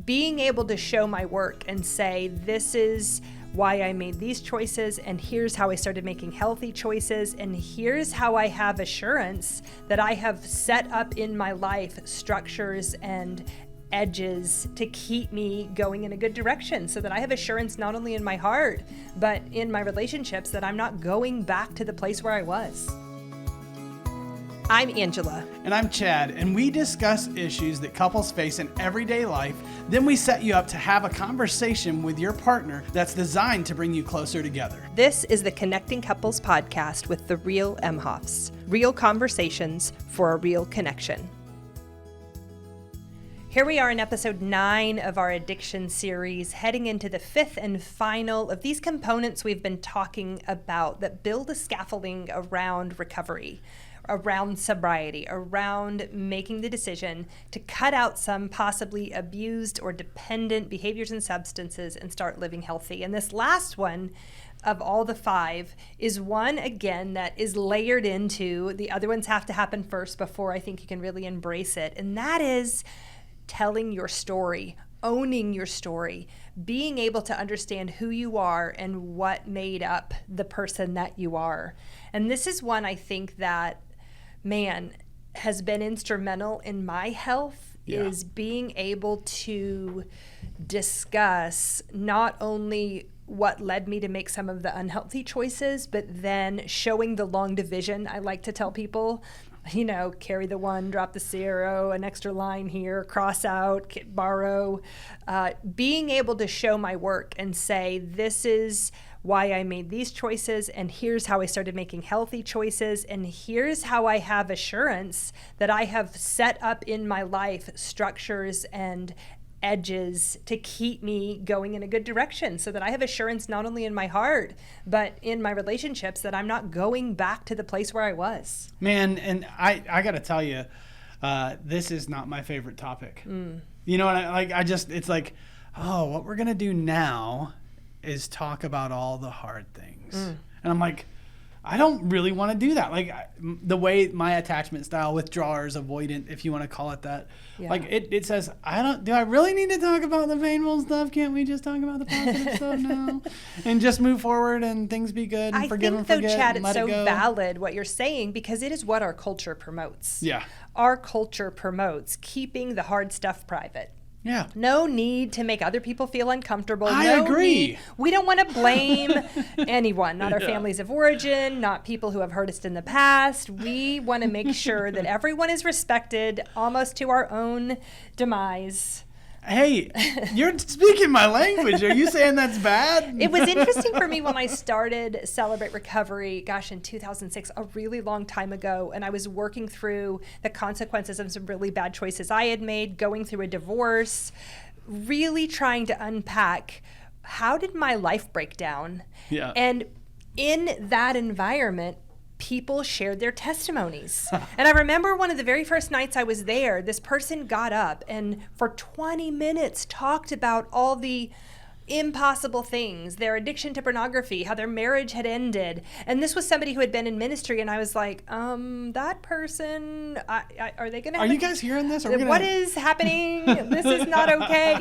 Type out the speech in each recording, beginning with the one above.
Being able to show my work and say, this is why I made these choices, and here's how I started making healthy choices, and here's how I have assurance that I have set up in my life structures and edges to keep me going in a good direction, so that I have assurance not only in my heart, but in my relationships, that I'm not going back to the place where I was. I'm Angela. And I'm Chad, and we discuss issues that couples face in everyday life. Then we set you up to have a conversation with your partner that's designed to bring you closer together. This is the Connecting Couples podcast with the real Emhoffs. Real conversations for a real connection. Here we are in episode 9 of our addiction series, heading into the 5th and final of these components we've been talking about that build a scaffolding around recovery, around sobriety, around making the decision to cut out some possibly abused or dependent behaviors and substances and start living healthy. And this last one of all the 5 is one, again, that is layered into the other ones have to happen first before I think you can really embrace it. And that is telling your story, owning your story, being able to understand who you are and what made up the person that you are. And this is one I think that has been instrumental in my health, is being able to discuss not only what led me to make some of the unhealthy choices, but then showing the long division. I like to tell people, carry the 1, drop the 0, an extra line here, cross out, borrow. Being able to show my work and say, this is why I made these choices, and here's how I started making healthy choices, and here's how I have assurance that I have set up in my life structures and edges to keep me going in a good direction, so that I have assurance not only in my heart, but in my relationships, that I'm not going back to the place where I was. Man, and I got to tell you, this is not my favorite topic. You know what? It's like, what we're going to do now is talk about all the hard things. And I'm like, I don't really want to do that. Like the way my attachment style, withdrawers, avoidant, if you want to call it that, like it says, do I really need to talk about the painful stuff? Can't we just talk about the positive stuff now and just move forward and things be good and forgive and forget? I think, though, Chad, it's so valid what you're saying, because it is what our culture promotes. Yeah. Our culture promotes keeping the hard stuff private. Yeah. No need to make other people feel uncomfortable. I agree. We don't want to blame anyone, not our families of origin, not people who have hurt us in the past. We want to make sure that everyone is respected, almost to our own demise. Hey, you're speaking my language. Are you saying that's bad? It was interesting for me when I started Celebrate Recovery, in 2006, a really long time ago, and I was working through the consequences of some really bad choices I had made, going through a divorce, really trying to unpack how did my life break down? Yeah. And in that environment, people shared their testimonies. And I remember one of the very first nights I was there, this person got up and for 20 minutes talked about all the impossible things, their addiction to pornography, how their marriage had ended. And this was somebody who had been in ministry, and I was like, that person, are they going to... Are you guys hearing this? What is happening? This is not okay,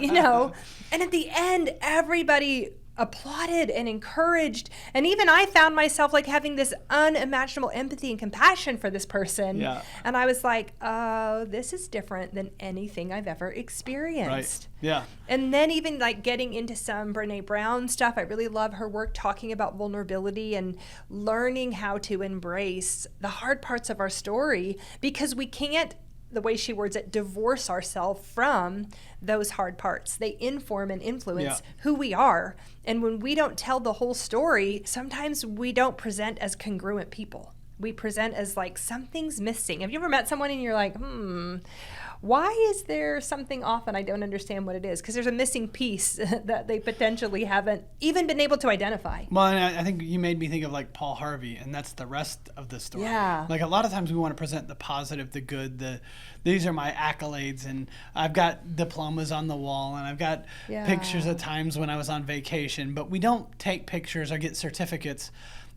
And at the end, everybody applauded and encouraged, and even I found myself having this unimaginable empathy and compassion for this person. Yeah. And I was like, this is different than anything I've ever experienced. Right. Yeah. And then even getting into some Brené Brown stuff, I really love her work talking about vulnerability and learning how to embrace the hard parts of our story, because we can't, the way she words it, divorce ourselves from those hard parts. They inform and influence who we are. And when we don't tell the whole story, sometimes we don't present as congruent people. We present as something's missing. Have you ever met someone and you're like, why is there something off and I don't understand what it is? Because there's a missing piece that they potentially haven't even been able to identify. Well, and I think you made me think of Paul Harvey, and that's the rest of the story. Yeah. A lot of times we want to present the positive, the good, these are my accolades, and I've got diplomas on the wall, and I've got pictures of times when I was on vacation, but we don't take pictures or get certificates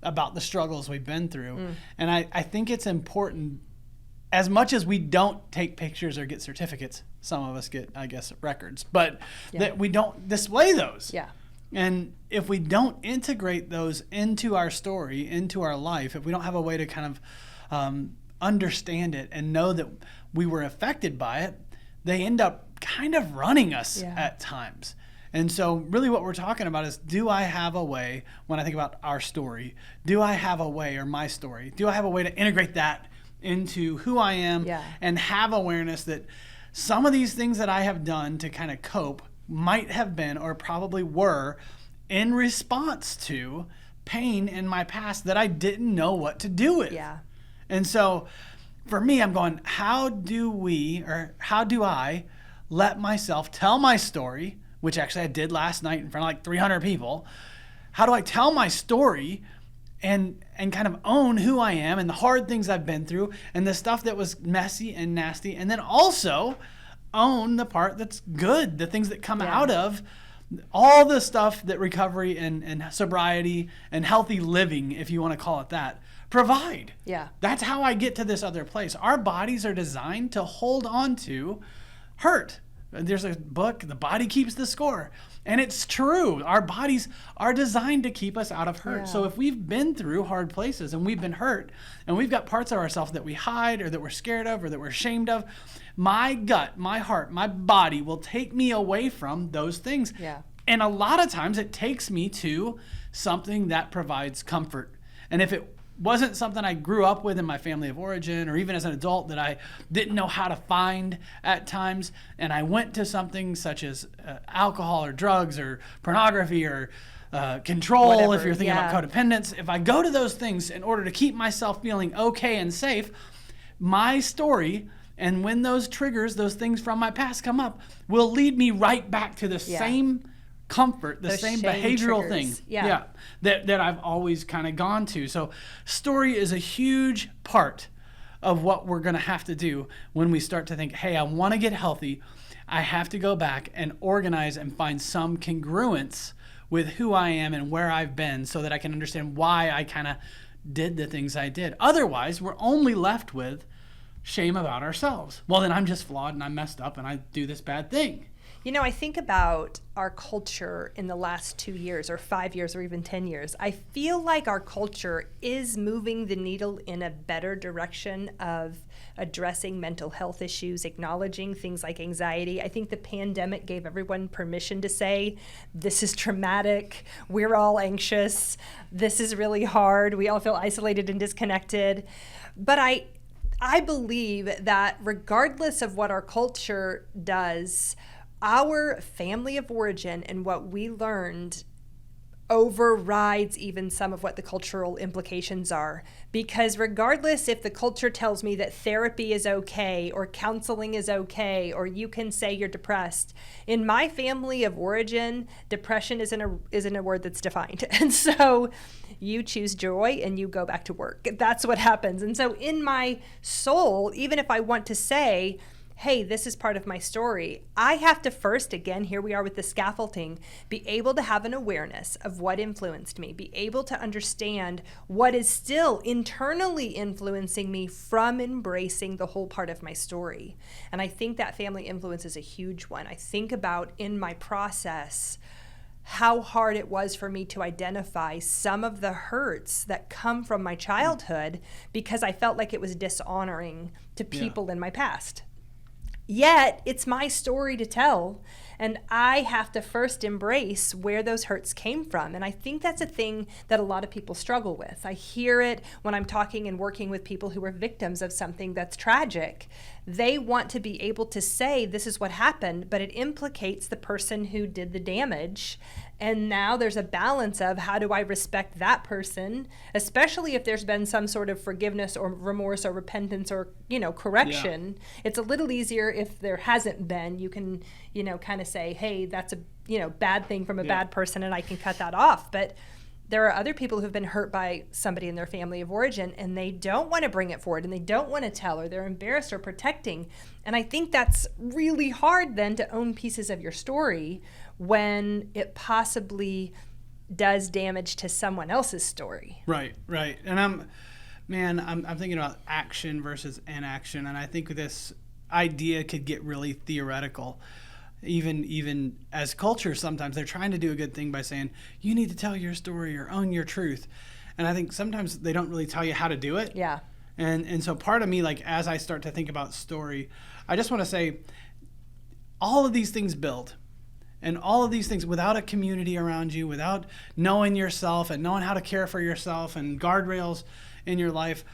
about the struggles we've been through. And I think it's important as much as we don't take pictures or get certificates, some of us get, I guess, records, but that we don't display those. Yeah. And if we don't integrate those into our story, into our life, if we don't have a way to kind of understand it and know that we were affected by it, they end up kind of running us at times. And so really what we're talking about is, do I have a way, when I think about our story, do I have a way, or my story, do I have a way to integrate that into who I am and have awareness that some of these things that I have done to kind of cope might have been, or probably were, in response to pain in my past that I didn't know what to do with. Yeah. And so for me, I'm going, how do I let myself tell my story, which actually I did last night in front of like 300 people. How do I tell my story and kind of own who I am and the hard things I've been through and the stuff that was messy and nasty, and then also own the part that's good, the things that come out of all the stuff that recovery and sobriety and healthy living, if you want to call it that, provide. Yeah. That's how I get to this other place. Our bodies are designed to hold on to hurt. There's a book, The Body Keeps the Score. And it's true. Our bodies are designed to keep us out of hurt. So if we've been through hard places and we've been hurt and we've got parts of ourselves that we hide or that we're scared of or that we're ashamed of, my gut, my heart, my body will take me away from those things. Yeah. And a lot of times it takes me to something that provides comfort. And if it wasn't something I grew up with in my family of origin, or even as an adult that I didn't know how to find at times, and I went to something such as alcohol or drugs or pornography or control, whatever, if you're thinking about codependence, if I go to those things in order to keep myself feeling okay and safe, my story, and when those triggers, those things from my past come up, will lead me right back to the same comfort, the same behavioral thing that I've always kind of gone to. So story is a huge part of what we're going to have to do when we start to think, hey, I want to get healthy. I have to go back and organize and find some congruence with who I am and where I've been so that I can understand why I kind of did the things I did. Otherwise, we're only left with shame about ourselves. Well, then I'm just flawed and I'm messed up and I do this bad thing. You know, I think about our culture in the last 2 years or 5 years or even 10 years. I feel like our culture is moving the needle in a better direction of addressing mental health issues, acknowledging things like anxiety. I think the pandemic gave everyone permission to say, this is traumatic, we're all anxious, this is really hard, we all feel isolated and disconnected. But I believe that regardless of what our culture does, our family of origin and what we learned overrides even some of what the cultural implications are. Because regardless if the culture tells me that therapy is okay or counseling is okay or you can say you're depressed, in my family of origin, depression isn't a word that's defined. And so you choose joy and you go back to work. That's what happens. And so in my soul, even if I want to say, hey, this is part of my story, I have to first, again, here we are with the scaffolding, be able to have an awareness of what influenced me, be able to understand what is still internally influencing me from embracing the whole part of my story. And I think that family influence is a huge one. I think about in my process how hard it was for me to identify some of the hurts that come from my childhood because I felt like it was dishonoring to people in my past. Yet, it's my story to tell, and I have to first embrace where those hurts came from. And I think that's a thing that a lot of people struggle with. I hear it when I'm talking and working with people who are victims of something that's tragic. They want to be able to say, this is what happened, but it implicates the person who did the damage. And now there's a balance of how do I respect that person, especially if there's been some sort of forgiveness or remorse or repentance or, correction. Yeah. It's a little easier if there hasn't been. You can, kind of say, hey, that's a, bad thing from a bad person and I can cut that off. But there are other people who've been hurt by somebody in their family of origin and they don't want to bring it forward and they don't want to tell, or they're embarrassed or protecting. And I think that's really hard then to own pieces of your story when it possibly does damage to someone else's story. Right. And Man, I'm thinking about action versus inaction, and I think this idea could get really theoretical. Even as culture, sometimes they're trying to do a good thing by saying, you need to tell your story or own your truth. And I think sometimes they don't really tell you how to do it. Yeah. And so part of me, like, as I start to think about story, I just want to say all of these things build. And all of these things, without a community around you, without knowing yourself and knowing how to care for yourself and guardrails in your life,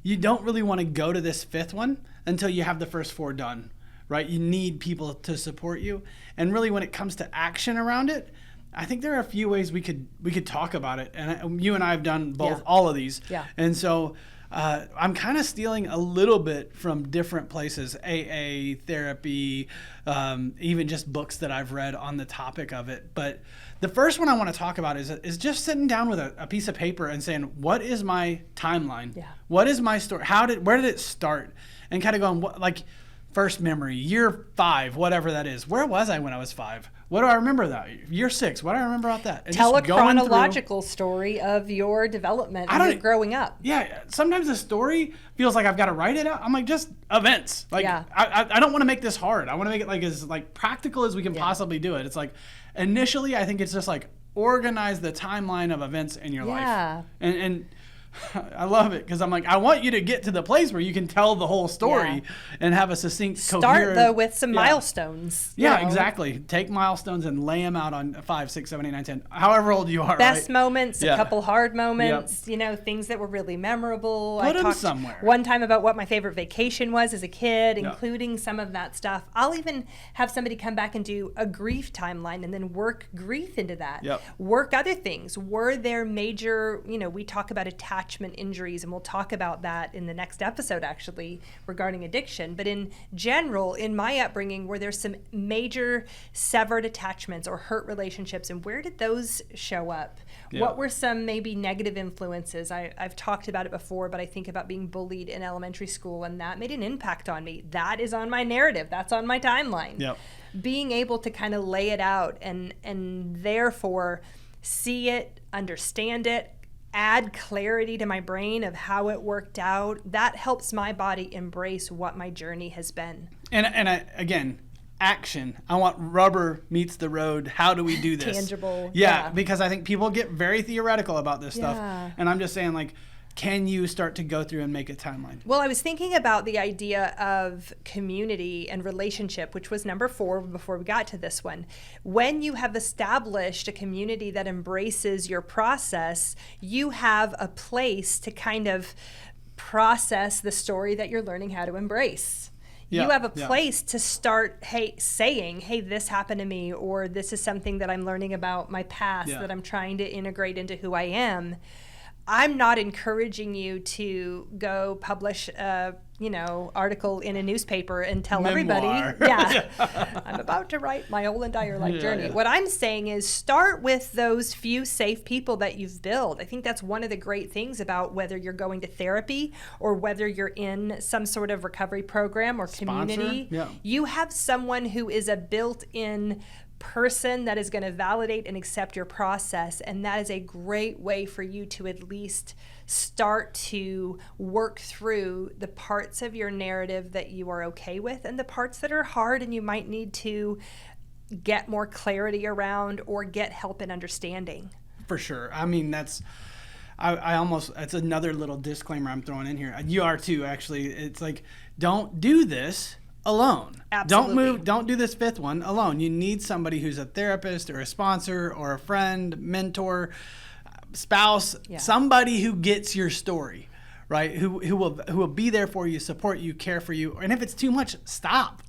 you don't really want to go to this fifth one until you have the first four done, right? You need people to support you. And really, when it comes to action around it, I think there are a few ways we could talk about it. And you and I have done both, all of these. Yeah. And so I'm kind of stealing a little bit from different places, AA, therapy, even just books that I've read on the topic of it. But the first one I want to talk about is just sitting down with a piece of paper and saying, what is my timeline? Yeah. What is my story? Where did it start? And kind of going, first memory, year 5, whatever that is. Where was I when I was 5? What do I remember that? Year 6, what do I remember about that? And tell a chronological story of your development and your growing up. Yeah, sometimes the story feels like I've got to write it out. I'm like, just events. Like, yeah. I don't want to make this hard. I want to make it as practical as we can possibly do it. It's like, initially, I think it's just organize the timeline of events in your life. And I love it because I'm like, I want you to get to the place where you can tell the whole story and have a succinct, start coherent, though with some milestones. Yeah, exactly. Take milestones and lay them out on 5, 6, 7, 8, 9, 10. However old you are. Best moments, a couple hard moments. Things that were really memorable. Put them somewhere. One time about what my favorite vacation was as a kid, including some of that stuff. I'll even have somebody come back and do a grief timeline and then work grief into that. Work other things. Were there major? We talk about attachment injuries, and we'll talk about that in the next episode actually regarding addiction. But in general, in my upbringing, were there some major severed attachments or hurt relationships, and where did those show up? What were some maybe negative influences? I've talked about it before, but I think about being bullied in elementary school, and that made an impact on me. That is on my narrative. That's on my timeline. Being able to kind of lay it out and therefore see it, understand it, add clarity to my brain of how it worked out, that helps my body embrace what my journey has been. And again, action. I want rubber meets the road. How do we do this? Tangible. Yeah, because I think people get very theoretical about this stuff. And I'm just saying, can you start to go through and make a timeline? Well, I was thinking about the idea of community and relationship, which was number 4 before we got to this one. When you have established a community that embraces your process, you have a place to kind of process the story that you're learning how to embrace. You have a place to start saying, hey, this happened to me, or this is something that I'm learning about my past that I'm trying to integrate into who I am. I'm not encouraging you to go publish a, article in a newspaper and tell everybody. I'm about to write my whole entire life journey. What I'm saying is start with those few safe people that you've built. I think that's one of the great things about whether you're going to therapy or whether you're in some sort of recovery program or community. You have someone who is a built-in person that is going to validate and accept your process, and that is a great way for you to at least start to work through the parts of your narrative that you are okay with and the parts that are hard and you might need to get more clarity around or get help in understanding. For sure. I mean, that's another little disclaimer I'm throwing in here. You are too, actually. It's don't do this alone. Absolutely. Don't do this 5th one alone. You need somebody who's a therapist or a sponsor or a friend, mentor, spouse, somebody who gets your story, right? Who will be there for you, support you, care for you. And if it's too much, stop.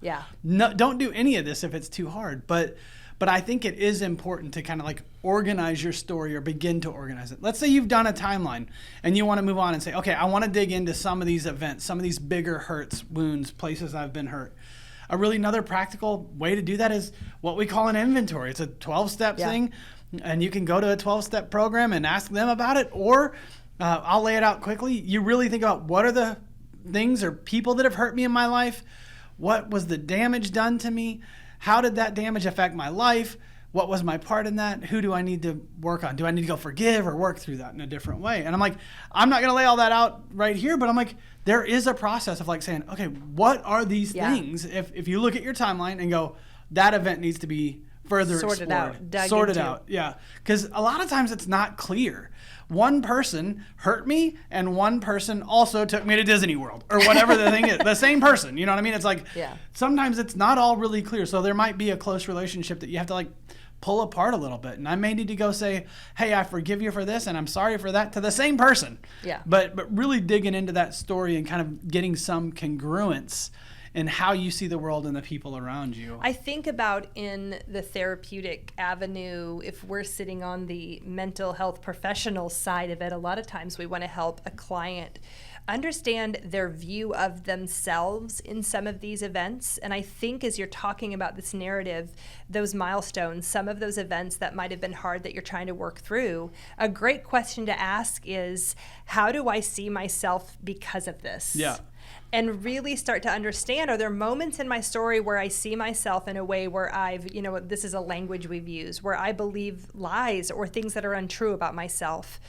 No, don't do any of this if it's too hard. But I think it is important to kind of organize your story or begin to organize it. Let's say you've done a timeline and you want to move on and say, okay, I want to dig into some of these events, some of these bigger hurts, wounds, places I've been hurt. Another practical way to do that is what we call an inventory. It's a 12-step thing, and you can go to a 12-step program and ask them about it, or I'll lay it out quickly. You really think about what are the things or people that have hurt me in my life? What was the damage done to me? How did that damage affect my life? what was my part in that? Who do I need to work on? Do I need to go forgive or work through that in a different way? And I'm like, I'm not going to lay all that out right here, but I'm like, there is a process of like saying, okay, what are these things? If you look at your timeline and go, that event needs to be further sorted explored, out, sorted out. Yeah. Because a lot of times it's not clear. One person hurt me and one person also took me to Disney World or whatever the thing is. The same person, you know what I mean? It's like, sometimes it's not all really clear. So there might be a close relationship that you have to like pull apart a little bit. And I may need to go say, hey, I forgive you for this and I'm sorry for that to the same person. Yeah. But really digging into that story and kind of getting some congruence in how you see the world and the people around you. I think about in the therapeutic avenue, if we're sitting on the mental health professional side of it, a lot of times we want to help a client understand their view of themselves in some of these events. And I think as you're talking about this narrative, those milestones, some of those events that might have been hard that you're trying to work through, a great question to ask is, how do I see myself because of this? Yeah. And really start to understand, are there moments in my story where I see myself in a way where I've, this is a language we've used, where I believe lies or things that are untrue about myself.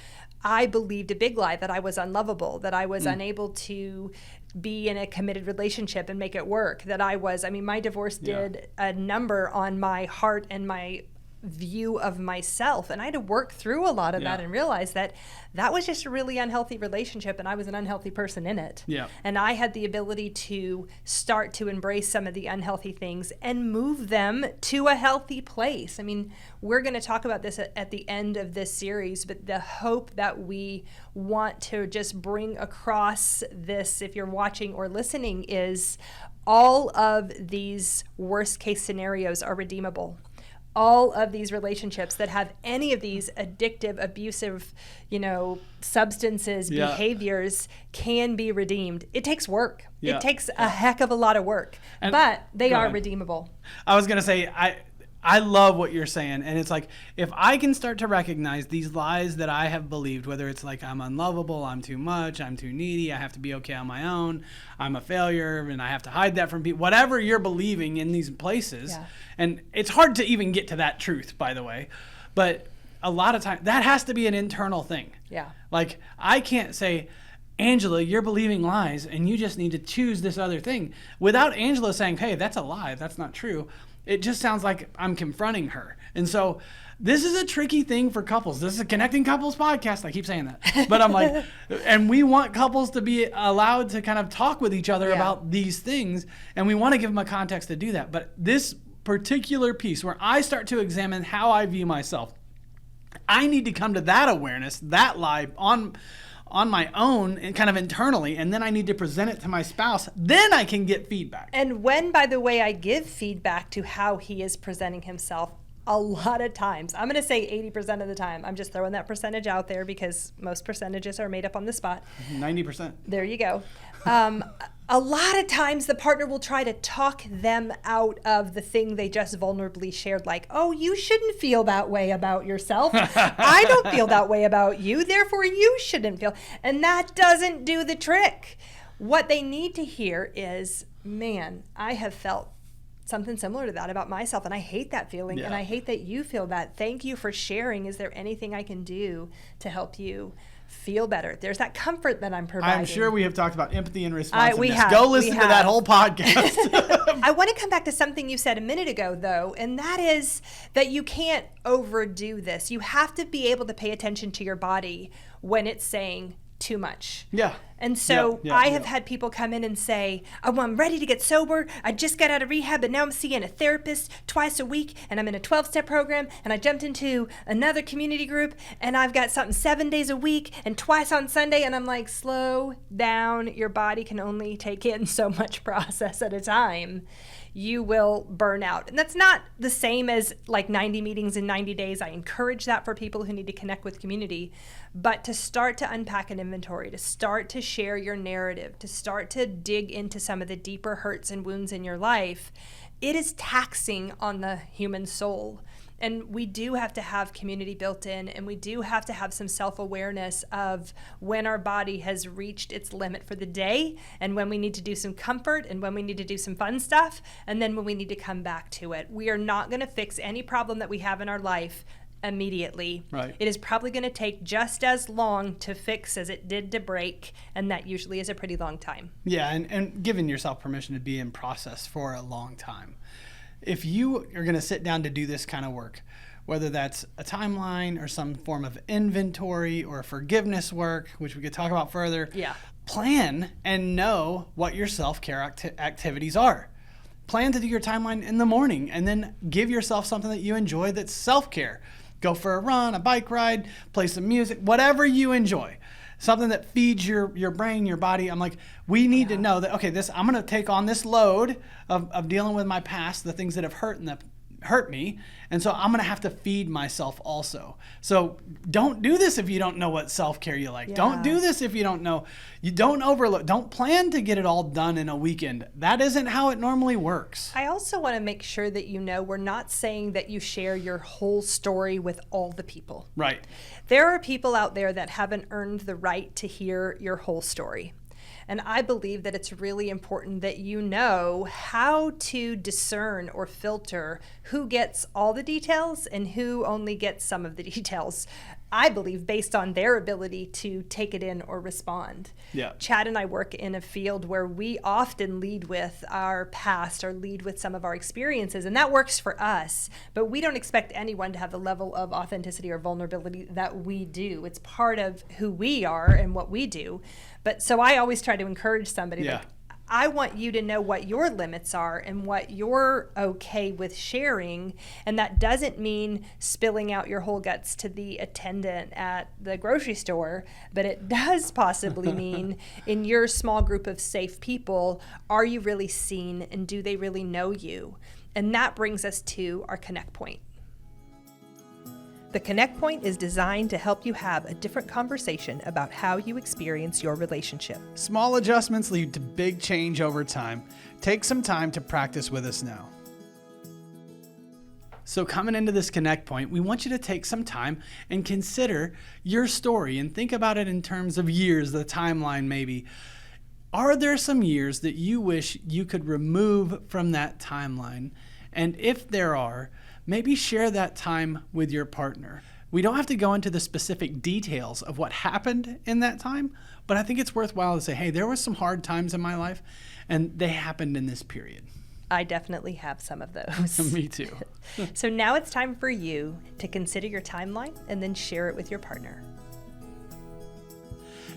I believed a big lie that I was unlovable, that I was unable to be in a committed relationship and make it work, that my divorce did a number on my heart and my view of myself, and I had to work through a lot of that and realize that was just a really unhealthy relationship and I was an unhealthy person in it. And I had the ability to start to embrace some of the unhealthy things and move them to a healthy place. I mean, we're going to talk about this at the end of this series, but the hope that we want to just bring across this, if you're watching or listening, is all of these worst case scenarios are redeemable. All of these relationships that have any of these addictive, abusive, substances, behaviors can be redeemed. It takes work. It takes a heck of a lot of work, but they are redeemable. I was going to say, I love what you're saying. And it's like, if I can start to recognize these lies that I have believed, whether it's like I'm unlovable, I'm too much, I'm too needy, I have to be okay on my own, I'm a failure, and I have to hide that from people, whatever you're believing in these places. And it's hard to even get to that truth, by the way. But a lot of times, that has to be an internal thing. Like, I can't say, Angela, you're believing lies, and you just need to choose this other thing. Without Angela saying, hey, that's a lie, that's not true. It just sounds like I'm confronting her. And so this is a tricky thing for couples. This is a Connecting Couples podcast. I keep saying that. But I'm like, and we want couples to be allowed to kind of talk with each other about these things. And we want to give them a context to do that. But this particular piece where I start to examine how I view myself, I need to come to that awareness, that lie on my own and kind of internally, and then I need to present it to my spouse. Then I can get feedback. And when, by the way, I give feedback to how he is presenting himself, a lot of times, I'm going to say 80% of the time, I'm just throwing that percentage out there because most percentages are made up on the spot. 90%. There you go. A lot of times the partner will try to talk them out of the thing they just vulnerably shared, like, oh, you shouldn't feel that way about yourself. I don't feel that way about you, therefore you shouldn't feel. And that doesn't do the trick. What they need to hear is, man, I have felt something similar to that about myself, and I hate that feeling, and I hate that you feel that. Thank you for sharing. Is there anything I can do to help you feel better? There's that comfort that I'm providing. I'm sure we have talked about empathy and responsiveness. We have. Go listen to that whole podcast. I want to come back to something you said a minute ago, though, and that is that you can't overdo this. You have to be able to pay attention to your body when it's saying too much. And so I have had people come in and say, oh, I'm ready to get sober. I just got out of rehab, but now I'm seeing a therapist twice a week, and I'm in a 12-step program, and I jumped into another community group, and I've got something 7 days a week and twice on Sunday. And I'm like, slow down. Your body can only take in so much process at a time. You will burn out. And that's not the same as like 90 meetings in 90 days. I encourage that for people who need to connect with community. But to start to unpack an inventory, to start to share your narrative, to start to dig into some of the deeper hurts and wounds in your life, it is taxing on the human soul. And we do have to have community built in, and we do have to have some self-awareness of when our body has reached its limit for the day, and when we need to do some comfort, and when we need to do some fun stuff, and then when we need to come back to it. We are not going to fix any problem that we have in our life immediately. Right. It is probably going to take just as long to fix as it did to break, and that usually is a pretty long time. Yeah, and giving yourself permission to be in process for a long time. If you are going to sit down to do this kind of work, whether that's a timeline or some form of inventory or forgiveness work, which we could talk about further, plan and know what your self-care activities are. Plan to do your timeline in the morning, and then give yourself something that you enjoy that's self-care. Go for a run, a bike ride, play some music, whatever you enjoy. Something that feeds your brain, your body. I'm like, we need to know that, okay, I'm going to take on this load of dealing with my past, the things that have hurt me. And so I'm going to have to feed myself also. So don't do this if you don't know what self-care you like. Don't do this if you don't know. You don't overlook. Don't plan to get it all done in a weekend. That isn't how it normally works. I also want to make sure that you know we're not saying that you share your whole story with all the people. Right. There are people out there that haven't earned the right to hear your whole story. And I believe that it's really important that you know how to discern or filter who gets all the details and who only gets some of the details. I believe based on their ability to take it in or respond. Yeah. Chad and I work in a field where we often lead with our past or lead with some of our experiences, and that works for us, but we don't expect anyone to have the level of authenticity or vulnerability that we do. It's part of who we are and what we do. But so I always try to encourage somebody, like, I want you to know what your limits are and what you're okay with sharing. And that doesn't mean spilling out your whole guts to the attendant at the grocery store, but it does possibly mean in your small group of safe people, are you really seen and do they really know you? And that brings us to our Connect Point. The Connect Point is designed to help you have a different conversation about how you experience your relationship. Small adjustments lead to big change over time. Take some time to practice with us now. So coming into this Connect Point, we want you to take some time and consider your story and think about it in terms of years, the timeline maybe. Are there some years that you wish you could remove from that timeline? And if there are, maybe share that time with your partner. We don't have to go into the specific details of what happened in that time, but I think it's worthwhile to say, hey, there were some hard times in my life, and they happened in this period. I definitely have some of those. Me too. So now it's time for you to consider your timeline and then share it with your partner.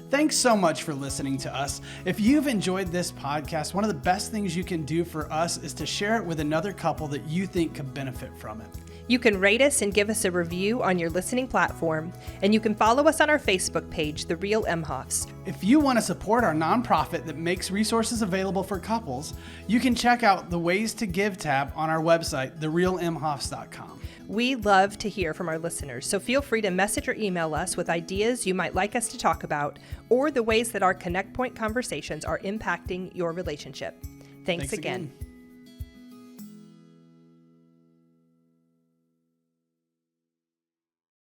Thanks so much for listening to us. If you've enjoyed this podcast, one of the best things you can do for us is to share it with another couple that you think could benefit from it. You can rate us and give us a review on your listening platform, and you can follow us on our Facebook page, The Real Emhoffs. If you want to support our nonprofit that makes resources available for couples, you can check out the Ways to Give tab on our website, therealemhoffs.com. We love to hear from our listeners, so feel free to message or email us with ideas you might like us to talk about or the ways that our Connect Point conversations are impacting your relationship. Thanks again.